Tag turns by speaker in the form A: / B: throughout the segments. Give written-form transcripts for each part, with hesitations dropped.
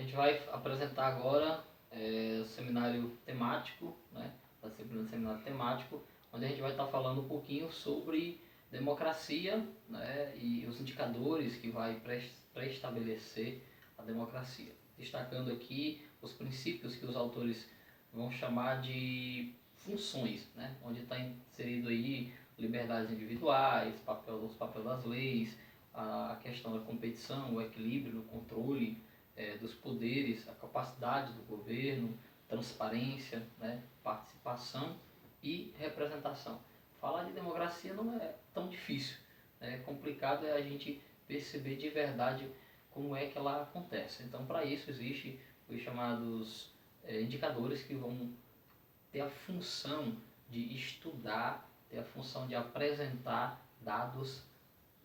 A: gente vai apresentar agora o seminário temático, né, a disciplina de seminário temático, onde a gente vai estar falando um pouquinho sobre democracia, né, e os indicadores que vai pré-estabelecer a democracia. Destacando aqui os princípios que os autores vão chamar de funções, né, onde está inserido aí liberdades individuais, os papéis das leis, a questão da competição, o equilíbrio, o controle dos poderes, a capacidade do governo, transparência, né, participação e representação. Falar de democracia não é tão difícil, né? Complicado é a gente perceber de verdade como é que ela acontece. Então, para isso, existe os chamados indicadores que vão ter a função de estudar, ter a função de apresentar dados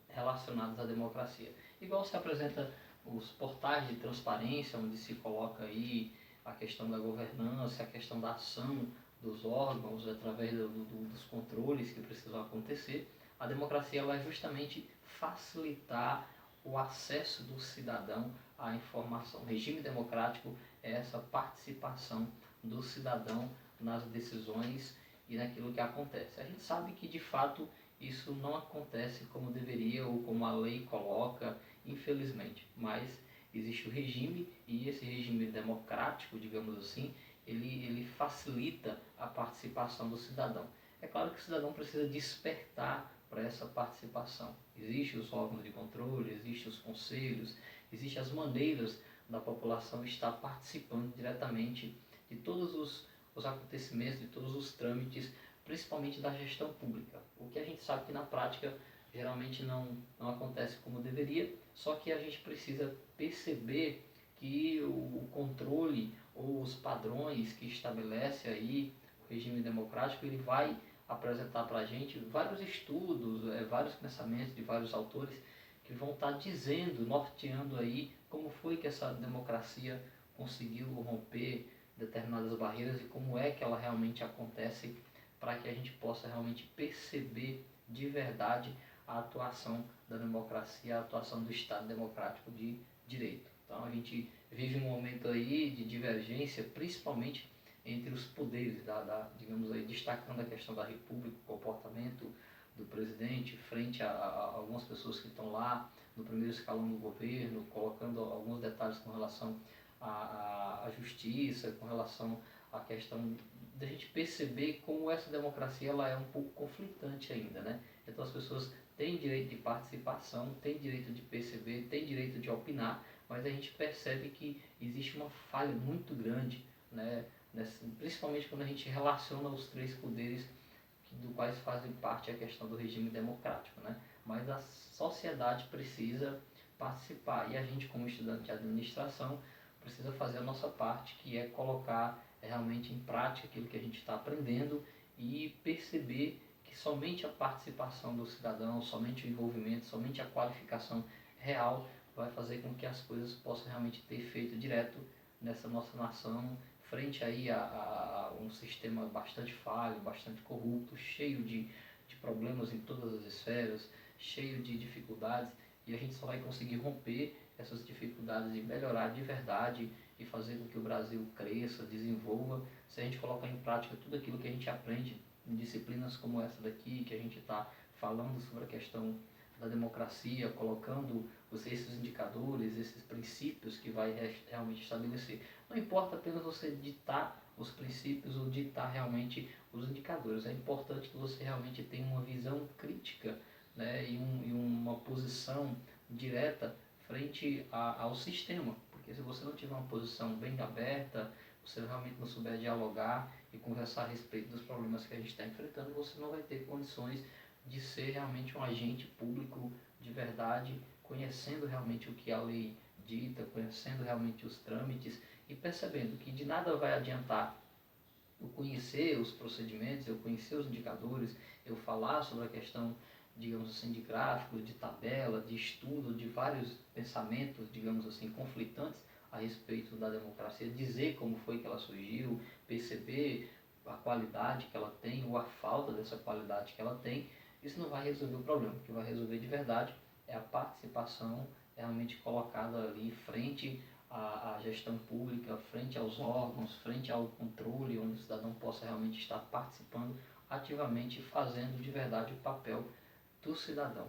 A: relacionados à democracia. Igual se apresenta os portais de transparência, onde se coloca aí a questão da governança, a questão da ação dos órgãos através dos controles que precisam acontecer. A democracia ela é justamente facilitar o acesso do cidadão à informação. O regime democrático é essa participação do cidadão nas decisões e naquilo que acontece. A gente sabe que de fato isso não acontece como deveria ou como a lei coloca, infelizmente. Mas existe o regime e esse regime democrático, digamos assim, ele facilita a participação do cidadão. É claro que o cidadão precisa despertar para essa participação. Existem os órgãos de controle, existem os conselhos, existem as maneiras da população estar participando diretamente de todos os acontecimentos, de todos os trâmites, principalmente da gestão pública. O que a gente sabe que na prática geralmente não acontece como deveria, só que a gente precisa perceber que o controle ou os padrões que estabelece aí o regime democrático, ele vai apresentar para a gente vários estudos, vários pensamentos de vários autores que vão estar dizendo, norteando aí como foi que essa democracia conseguiu romper determinadas barreiras e como é que ela realmente acontece para que a gente possa realmente perceber de verdade a atuação da democracia, a atuação do Estado democrático de direito. Então a gente vive um momento aí de divergência, principalmente entre os poderes, digamos aí, destacando a questão da república, o comportamento do presidente frente a algumas pessoas que estão lá no primeiro escalão do governo, colocando alguns detalhes com relação à justiça, com relação à questão da gente perceber como essa democracia ela é um pouco conflitante ainda, né? Então as pessoas têm direito de participação, têm direito de perceber, têm direito de opinar, mas a gente percebe que existe uma falha muito grande, né? Principalmente quando a gente relaciona os três poderes do quais fazem parte a questão do regime democrático, né? Mas a sociedade precisa participar e a gente como estudante de administração precisa fazer a nossa parte, que é colocar realmente em prática aquilo que a gente está aprendendo e perceber que somente a participação do cidadão, somente o envolvimento, somente a qualificação real vai fazer com que as coisas possam realmente ter efeito direto nessa nossa nação, frente aí a um sistema bastante falho, bastante corrupto, cheio de problemas em todas as esferas, cheio de dificuldades, e a gente só vai conseguir romper essas dificuldades e melhorar de verdade e fazer com que o Brasil cresça, desenvolva, se a gente colocar em prática tudo aquilo que a gente aprende em disciplinas como essa daqui, que a gente está falando sobre a questão da democracia, colocando esses indicadores, esses princípios que vai realmente estabelecer. Não importa apenas você ditar os princípios ou ditar realmente os indicadores, é importante que você realmente tenha uma visão crítica, né, e uma posição direta frente ao sistema, porque se você não tiver uma posição bem aberta, você realmente não souber dialogar e conversar a respeito dos problemas que a gente está enfrentando, você não vai ter condições de ser realmente um agente público de verdade, conhecendo realmente o que a lei dita, conhecendo realmente os trâmites e percebendo que de nada vai adiantar eu conhecer os procedimentos, eu conhecer os indicadores, eu falar sobre a questão, digamos assim, de gráficos, de tabela, de estudo, de vários pensamentos, digamos assim, conflitantes a respeito da democracia, dizer como foi que ela surgiu, perceber a qualidade que ela tem ou a falta dessa qualidade que ela tem, isso não vai resolver o problema. O que vai resolver de verdade é a participação realmente colocada ali frente à gestão pública, frente aos órgãos, frente ao controle, onde o cidadão possa realmente estar participando ativamente e fazendo de verdade o papel do cidadão.